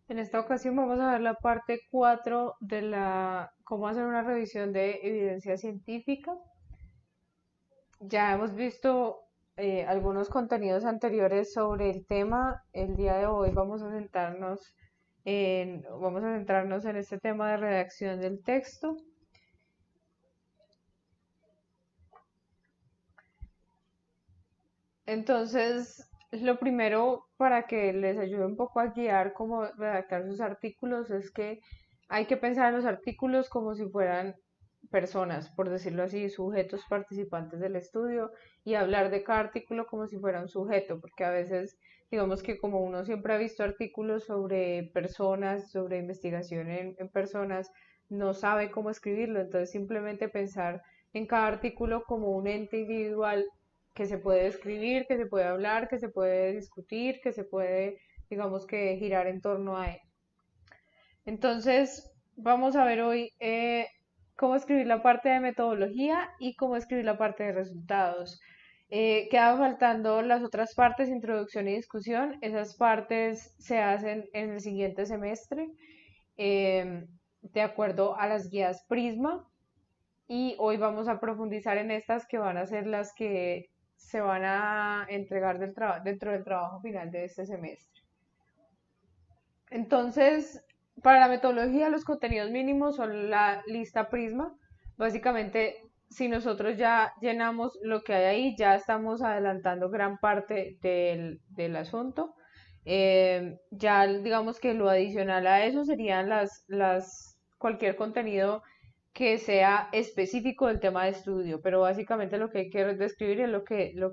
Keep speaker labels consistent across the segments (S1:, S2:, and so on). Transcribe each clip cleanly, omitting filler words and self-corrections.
S1: En esta ocasión vamos a ver la parte 4 de cómo hacer una revisión de evidencia científica. Ya hemos visto algunos contenidos anteriores sobre el tema. El día de hoy vamos a centrarnos en este tema de redacción del texto. Entonces, lo primero para que les ayude un poco a guiar cómo redactar sus artículos es que hay que pensar en los artículos como si fueran personas, por decirlo así, sujetos participantes del estudio y hablar de cada artículo como si fuera un sujeto, porque a veces, digamos que como uno siempre ha visto artículos sobre personas, sobre investigación en personas, no sabe cómo escribirlo, entonces simplemente pensar en cada artículo como un ente individual que se puede escribir, que se puede hablar, que se puede discutir, que se puede, digamos que, girar en torno a él. Entonces, vamos a ver hoy cómo escribir la parte de metodología y cómo escribir la parte de resultados. Quedan faltando las otras partes, introducción y discusión. Esas partes se hacen en el siguiente semestre, de acuerdo a las guías Prisma. Y hoy vamos a profundizar en estas que van a ser las que se van a entregar dentro del trabajo final de este semestre. Entonces, para la metodología, los contenidos mínimos son la lista Prisma. Básicamente, si nosotros ya llenamos lo que hay ahí, ya estamos adelantando gran parte del asunto. Ya digamos que lo adicional a eso serían cualquier contenido que sea específico del tema de estudio, pero básicamente lo que hay que describir es lo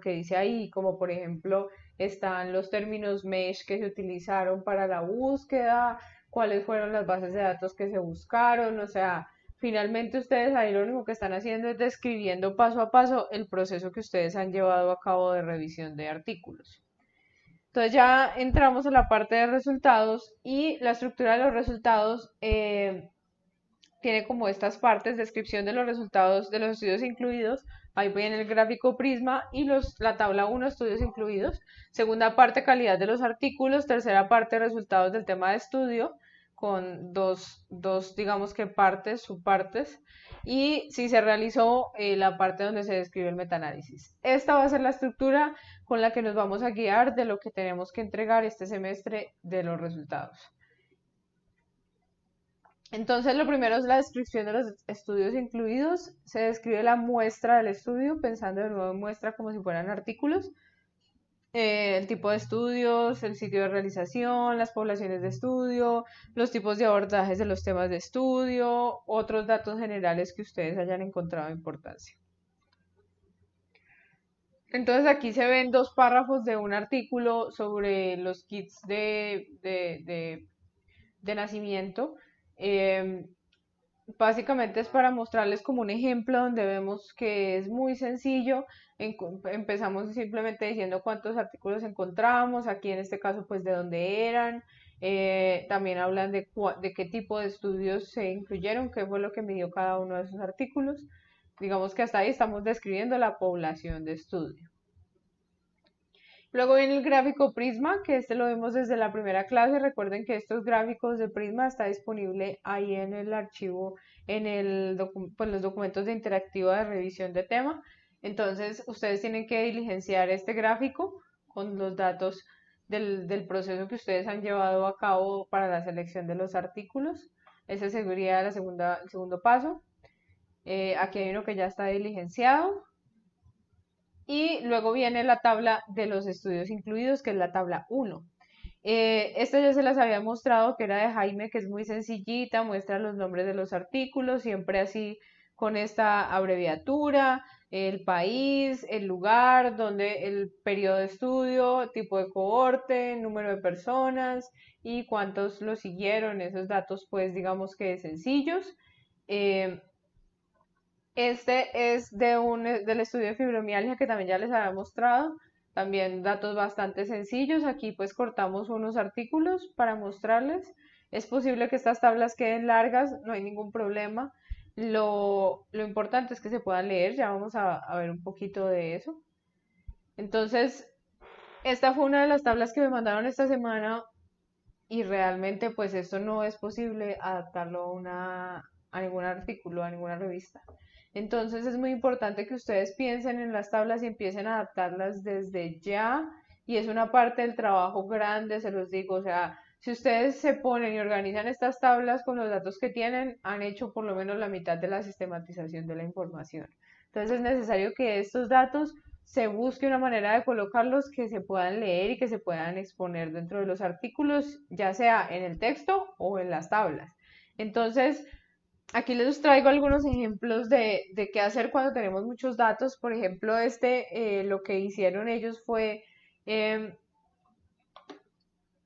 S1: que dice ahí, como por ejemplo están los términos mesh que se utilizaron para la búsqueda, cuáles fueron las bases de datos que se buscaron, o sea, finalmente ustedes ahí lo único que están haciendo es describiendo paso a paso el proceso que ustedes han llevado a cabo de revisión de artículos. Entonces ya entramos a la parte de resultados y la estructura de los resultados tiene como estas partes, descripción de los resultados de los estudios incluidos, ahí viene el gráfico Prisma y la tabla 1, estudios incluidos, segunda parte, calidad de los artículos, tercera parte, resultados del tema de estudio, con digamos que partes, subpartes, y si se realizó la parte donde se describe el metaanálisis. Esta va a ser la estructura con la que nos vamos a guiar de lo que tenemos que entregar este semestre de los resultados. Entonces, lo primero es la descripción de los estudios incluidos. Se describe la muestra del estudio, pensando de nuevo en muestra como si fueran artículos. El tipo de estudios, el sitio de realización, las poblaciones de estudio, los tipos de abordajes de los temas de estudio, otros datos generales que ustedes hayan encontrado de importancia. Entonces aquí se ven dos párrafos de un artículo sobre los kits de nacimiento. Eh, Básicamente es para mostrarles como un ejemplo donde vemos que es muy sencillo. Empezamos simplemente diciendo cuántos artículos encontramos, aquí en este caso pues de dónde eran. También hablan de qué tipo de estudios se incluyeron, qué fue lo que midió cada uno de esos artículos. Digamos que hasta ahí estamos describiendo la población de estudio. Luego viene el gráfico Prisma, que este lo vemos desde la primera clase. Recuerden que estos gráficos de Prisma está disponible ahí en el archivo, pues los documentos de interactiva de revisión de tema. Entonces, ustedes tienen que diligenciar este gráfico con los datos del proceso que ustedes han llevado a cabo para la selección de los artículos. Ese sería el segundo paso. Aquí hay uno que ya está diligenciado. Y luego viene la tabla de los estudios incluidos, que es la tabla 1. Esta ya se las había mostrado, que era de Jaime, que es muy sencillita, muestra los nombres de los artículos, siempre así con esta abreviatura, el país, el lugar, el periodo de estudio, tipo de cohorte, número de personas y cuántos lo siguieron, esos datos pues digamos que sencillos. Eh, este es del estudio de fibromialgia que también ya les había mostrado. También datos bastante sencillos. Aquí pues cortamos unos artículos para mostrarles. Es posible que estas tablas queden largas, no hay ningún problema. Lo importante es que se puedan leer, ya vamos a ver un poquito de eso. Entonces, esta fue una de las tablas que me mandaron esta semana y realmente pues esto no es posible adaptarlo a ningún artículo, a ninguna revista. Entonces es muy importante que ustedes piensen en las tablas y empiecen a adaptarlas desde ya y es una parte del trabajo grande, se los digo, o sea, si ustedes se ponen y organizan estas tablas con los datos que tienen, han hecho por lo menos la mitad de la sistematización de la información. Entonces es necesario que estos datos se busque una manera de colocarlos que se puedan leer y que se puedan exponer dentro de los artículos, ya sea en el texto o en las tablas. Entonces, aquí les traigo algunos ejemplos de qué hacer cuando tenemos muchos datos. Por ejemplo, lo que hicieron ellos fue, eh,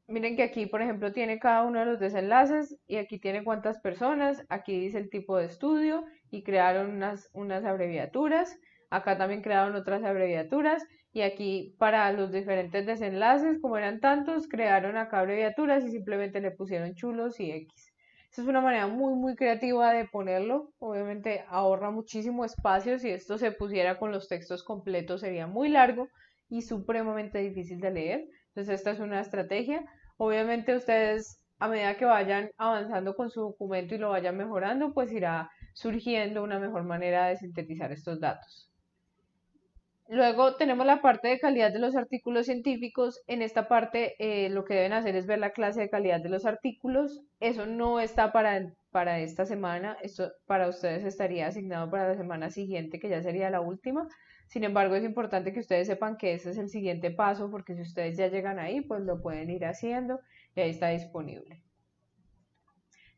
S1: miren que aquí, por ejemplo, tiene cada uno de los desenlaces y aquí tiene cuántas personas, aquí dice el tipo de estudio y crearon unas abreviaturas. Acá también crearon otras abreviaturas y aquí para los diferentes desenlaces, como eran tantos, crearon acá abreviaturas y simplemente le pusieron chulos y X. Esa es una manera muy creativa de ponerlo. Obviamente ahorra muchísimo espacio. Si esto se pusiera con los textos completos sería muy largo y supremamente difícil de leer. Entonces esta es una estrategia. Obviamente ustedes a medida que vayan avanzando con su documento y lo vayan mejorando, pues irá surgiendo una mejor manera de sintetizar estos datos. Luego tenemos la parte de calidad de los artículos científicos. En esta parte lo que deben hacer es ver la clase de calidad de los artículos. Eso no está para esta semana, esto para ustedes estaría asignado para la semana siguiente, que ya sería la última. Sin embargo, es importante que ustedes sepan que ese es el siguiente paso, porque si ustedes ya llegan ahí, pues lo pueden ir haciendo y ahí está disponible.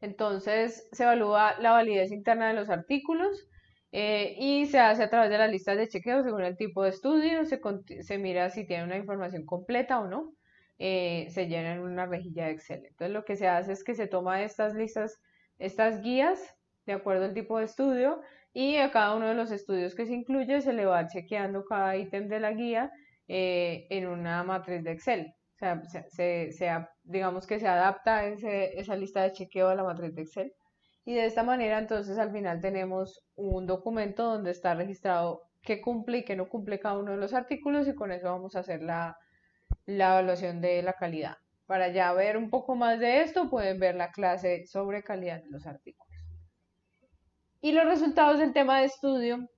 S1: Entonces se evalúa la validez interna de los artículos y se hace a través de las listas de chequeo según el tipo de estudio, se mira si tiene una información completa o no, se llena en una rejilla de Excel. Entonces lo que se hace es que se toma estas listas, estas guías de acuerdo al tipo de estudio y a cada uno de los estudios que se incluye se le va chequeando cada ítem de la guía en una matriz de Excel. O sea, digamos que se adapta esa lista de chequeo a la matriz de Excel. Y de esta manera, entonces, al final tenemos un documento donde está registrado qué cumple y qué no cumple cada uno de los artículos y con eso vamos a hacer la evaluación de la calidad. Para ya ver un poco más de esto, pueden ver la clase sobre calidad de los artículos. Y los resultados del tema de estudio.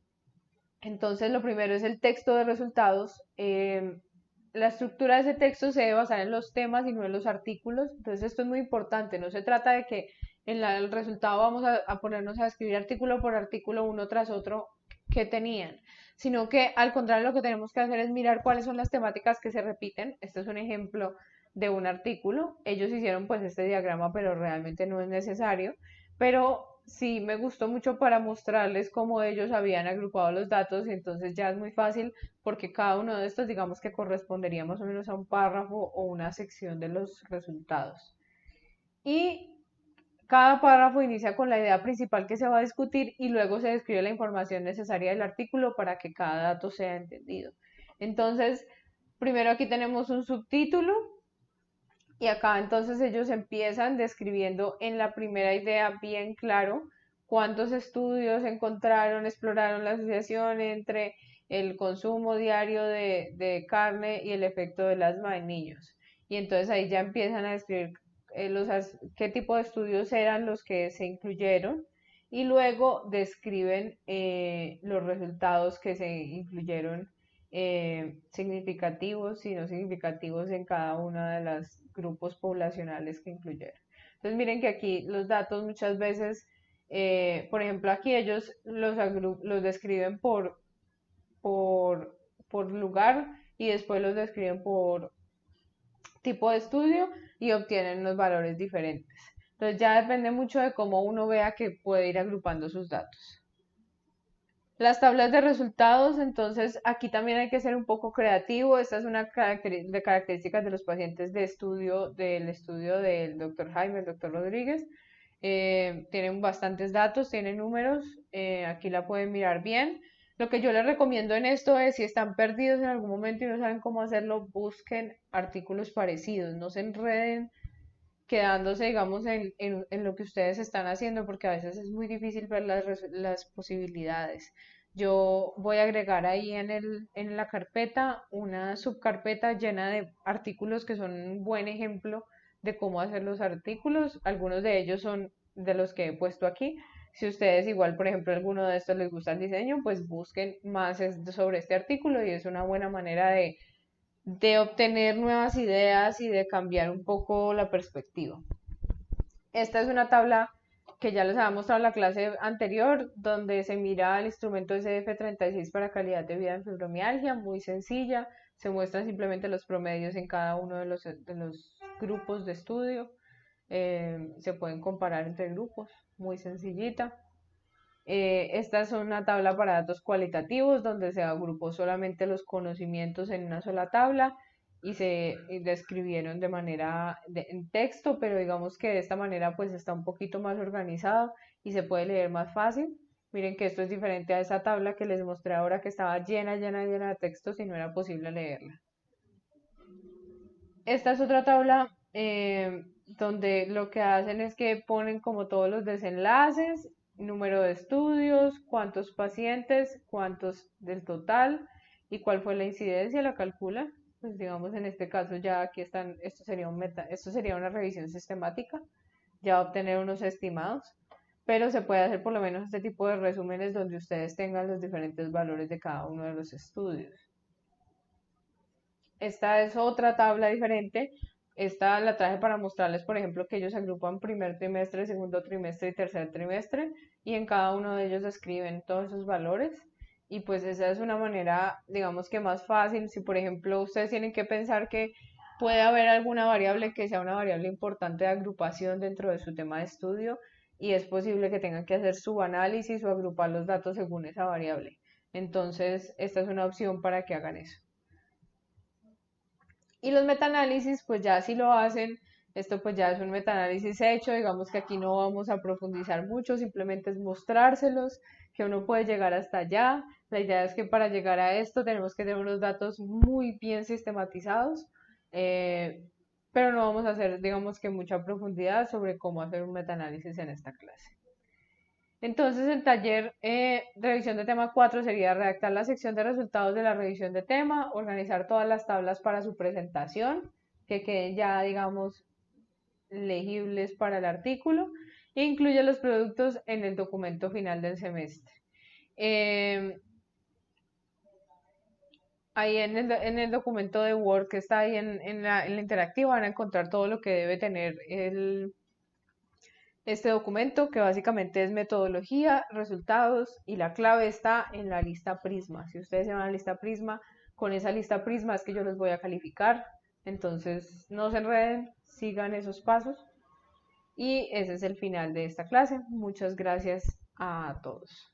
S1: Entonces, lo primero es el texto de resultados. La estructura de ese texto se debe basar en los temas y no en los artículos. Entonces, esto es muy importante. No se trata de que en el resultado vamos a ponernos a escribir artículo por artículo uno tras otro que tenían, sino que al contrario lo que tenemos que hacer es mirar cuáles son las temáticas que se repiten. Este es un ejemplo de un artículo. Ellos hicieron pues este diagrama, pero realmente no es necesario. Pero sí me gustó mucho para mostrarles cómo ellos habían agrupado los datos y entonces ya es muy fácil porque cada uno de estos digamos que correspondería más o menos a un párrafo o una sección de los resultados. Y cada párrafo inicia con la idea principal que se va a discutir y luego se describe la información necesaria del artículo para que cada dato sea entendido. Entonces, primero aquí tenemos un subtítulo y acá entonces ellos empiezan describiendo en la primera idea bien claro cuántos estudios encontraron, exploraron la asociación entre el consumo diario de carne y el efecto del asma en niños. Y entonces ahí ya empiezan a describir qué tipo de estudios eran los que se incluyeron y luego describen los resultados que se incluyeron significativos y no significativos en cada uno de los grupos poblacionales que incluyeron. Entonces miren que aquí los datos muchas veces, por ejemplo aquí ellos los describen por, por lugar y después los describen por tipo de estudio y obtienen unos valores diferentes. Entonces ya depende mucho de cómo uno vea que puede ir agrupando sus datos. Las tablas de resultados, entonces aquí también hay que ser un poco creativo. Esta es una de características de los pacientes del estudio del doctor Jaime, el doctor Rodríguez. Tienen bastantes datos, tienen números, aquí la pueden mirar bien. Lo que yo les recomiendo en esto es, si están perdidos en algún momento y no saben cómo hacerlo, busquen artículos parecidos, no se enreden quedándose, digamos, en lo que ustedes están haciendo, porque a veces es muy difícil ver las posibilidades. Yo voy a agregar ahí en la carpeta una subcarpeta llena de artículos que son un buen ejemplo de cómo hacer los artículos. Algunos de ellos son de los que he puesto aquí. Si ustedes igual, por ejemplo, alguno de estos les gusta el diseño, pues busquen más sobre este artículo y es una buena manera de obtener nuevas ideas y de cambiar un poco la perspectiva. Esta es una tabla que ya les había mostrado en la clase anterior, donde se mira el instrumento SF36 para calidad de vida en fibromialgia, muy sencilla. Se muestran simplemente los promedios en cada uno de los grupos de estudio. Se pueden comparar entre grupos, muy sencillita. Esta es una tabla para datos cualitativos donde se agrupó solamente los conocimientos en una sola tabla y se describieron de manera en texto, pero digamos que de esta manera pues está un poquito más organizado y se puede leer más fácil. Miren que esto es diferente a esa tabla que les mostré ahora que estaba llena, llena, llena de textos y no era posible leerla. Esta es otra tabla donde lo que hacen es que ponen como todos los desenlaces, número de estudios, cuántos pacientes, cuántos del total y cuál fue la incidencia, la calcula. Pues digamos en este caso ya aquí están, esto sería una revisión sistemática, ya obtener unos estimados, pero se puede hacer por lo menos este tipo de resúmenes donde ustedes tengan los diferentes valores de cada uno de los estudios. Esta es otra tabla diferente. Esta la traje para mostrarles, por ejemplo, que ellos agrupan primer trimestre, segundo trimestre y tercer trimestre y en cada uno de ellos describen todos esos valores. Y pues esa es una manera, digamos que más fácil. Si, por ejemplo, ustedes tienen que pensar que puede haber alguna variable que sea una variable importante de agrupación dentro de su tema de estudio y es posible que tengan que hacer subanálisis o agrupar los datos según esa variable. Entonces, esta es una opción para que hagan eso. Y los metaanálisis, pues ya si lo hacen, esto pues ya es un metaanálisis hecho, digamos que aquí no vamos a profundizar mucho, simplemente es mostrárselos, que uno puede llegar hasta allá. La idea es que para llegar a esto tenemos que tener unos datos muy bien sistematizados, eh, pero no vamos a hacer, digamos que mucha profundidad sobre cómo hacer un metaanálisis en esta clase. Entonces, el taller de revisión de tema 4 sería redactar la sección de resultados de la revisión de tema, organizar todas las tablas para su presentación, que queden ya, digamos, legibles para el artículo, e incluye los productos en el documento final del semestre. Ahí en el documento de Word que está ahí en la interactiva van a encontrar todo lo que debe tener este documento, que básicamente es metodología, resultados y la clave está en la lista Prisma. Si ustedes se van a la lista Prisma, con esa lista Prisma es que yo los voy a calificar. Entonces, no se enreden, sigan esos pasos. Y ese es el final de esta clase. Muchas gracias a todos.